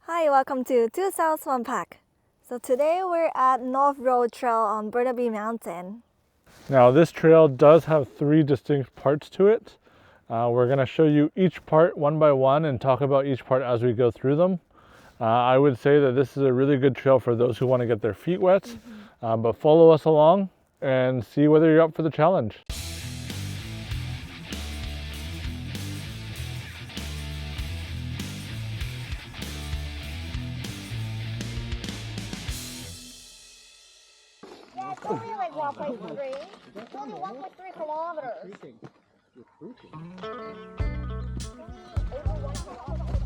Hi, welcome to 2 South 1 Pack. So today we're at North Road Trail on Burnaby Mountain. Now this trail does have 3 distinct parts to it. We're going to show you each part one by one and talk about each part as we go through them. I would say that this is a really good trail for those who want to get their feet wet, but follow us along and see whether you're up for the challenge. Yeah, it's only like 1.3. It's only 1.3 kilometers. Over 1 kilometer.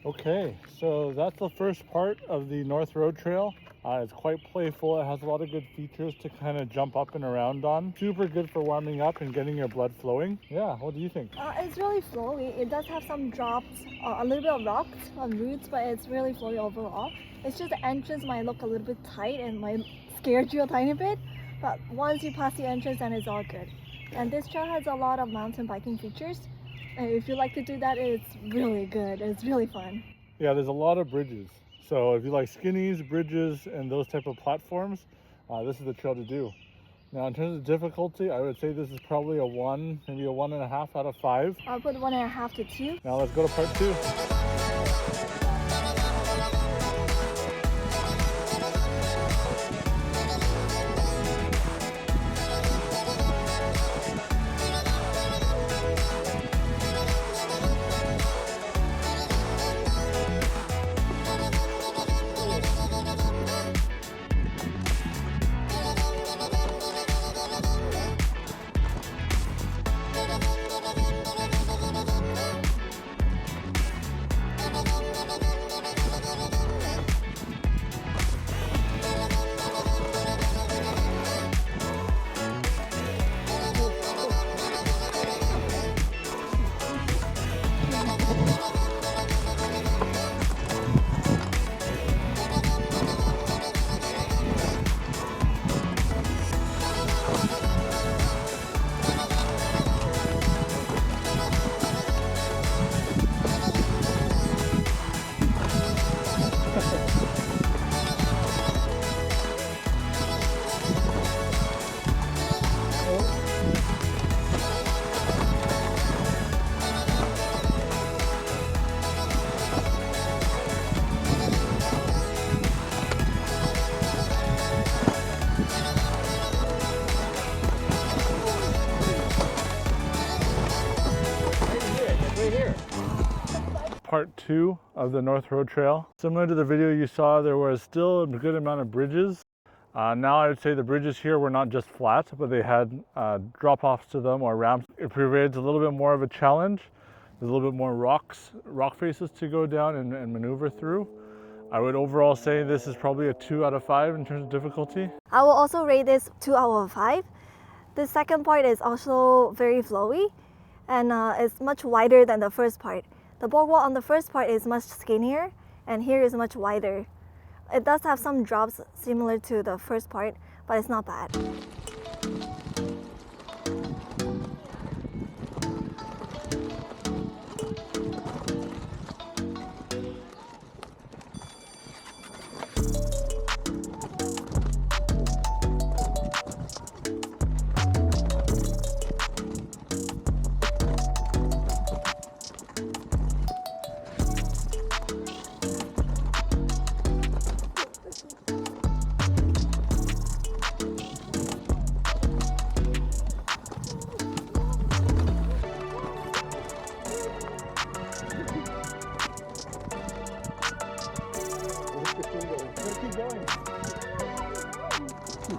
Okay, so that's the first part of the North Road Trail. It's quite playful. It has a lot of good features to kind of jump up and around on. Super good for warming up and getting your blood flowing. Yeah, what do you think? It's really flowy. It does have some drops, a little bit of rocks on roots, but it's really flowy overall. It's just the entrance might look a little bit tight and might scare you a tiny bit, but once you pass the entrance, then it's all good. And this trail has a lot of mountain biking features. And if you like to do that, it's really good. It's really fun. Yeah, there's a lot of bridges. So if you like skinnies, bridges, and those type of platforms, this is the trail to do. Now in terms of difficulty, I would say this is probably a 1, maybe a 1.5 out of 5. I'll put 1.5 to 2. Now let's go to part 2. part 2 of the North Road Trail. Similar to the video you saw, there was still a good amount of bridges. Now I would say the bridges here were not just flat, but they had drop-offs to them or ramps. It provides a little bit more of a challenge. There's a little bit more rock faces to go down and maneuver through. I would overall say this is probably a 2 out of 5 in terms of difficulty. I will also rate this 2 out of 5. The second part is also very flowy and it's much wider than the first part. The boardwalk on the first part is much skinnier and here is much wider. It does have some drops similar to the first part, but it's not bad.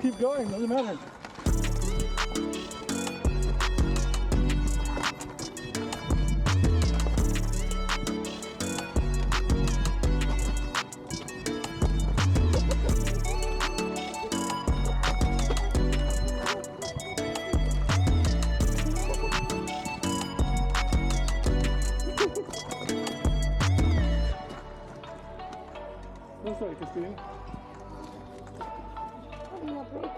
Keep going, doesn't matter. No, sorry, Christine. Having a break.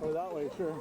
Oh, that way, sure.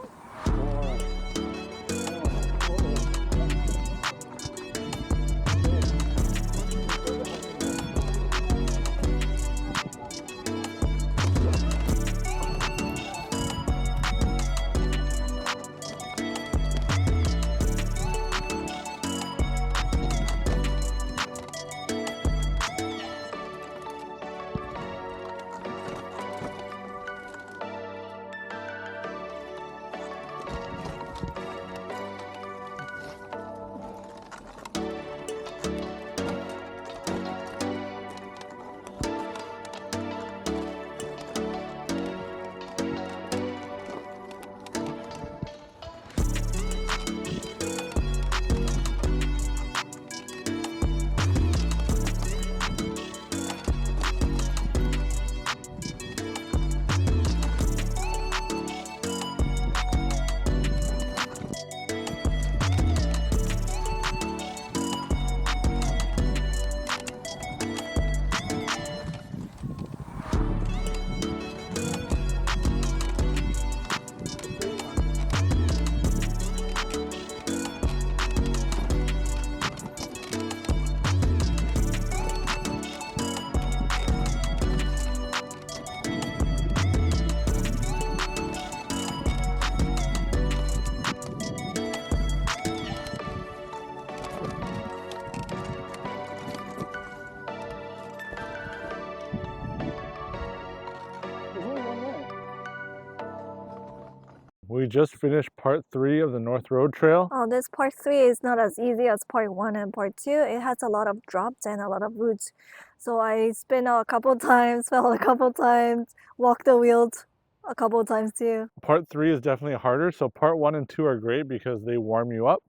We just finished part 3 of the North Road Trail. This part 3 is not as easy as part 1 and part 2. It has a lot of drops and a lot of roots. So I spin out a couple times, fell a couple times, walked the wheels a couple times too. Part 3 is definitely harder. So part 1 and 2 are great because they warm you up.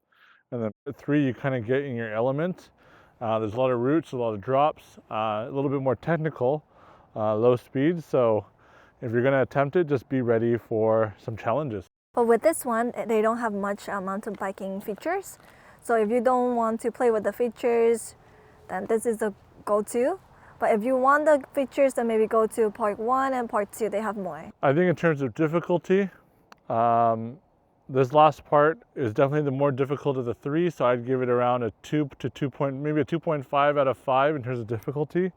And then part 3, you kind of get in your element. There's a lot of roots, a lot of drops, a little bit more technical, low speed. So if you're going to attempt it, just be ready for some challenges. But with this one, they don't have much mountain biking features. So if you don't want to play with the features, then this is the go-to. But if you want the features, then maybe go to part 1 and part 2, they have more. I think in terms of difficulty, This last part is definitely the more difficult of the three, so I'd give it around a 2 to 2 point, maybe a 2.5 out of 5 in terms of difficulty.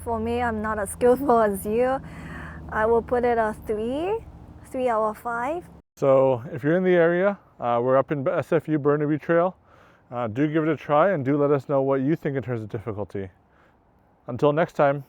For me, I'm not as skillful as you. I will put it a 3 out of 5. So if you're in the area, we're up in SFU Burnaby Trail. Do give it a try and do let us know what you think in terms of difficulty. Until next time.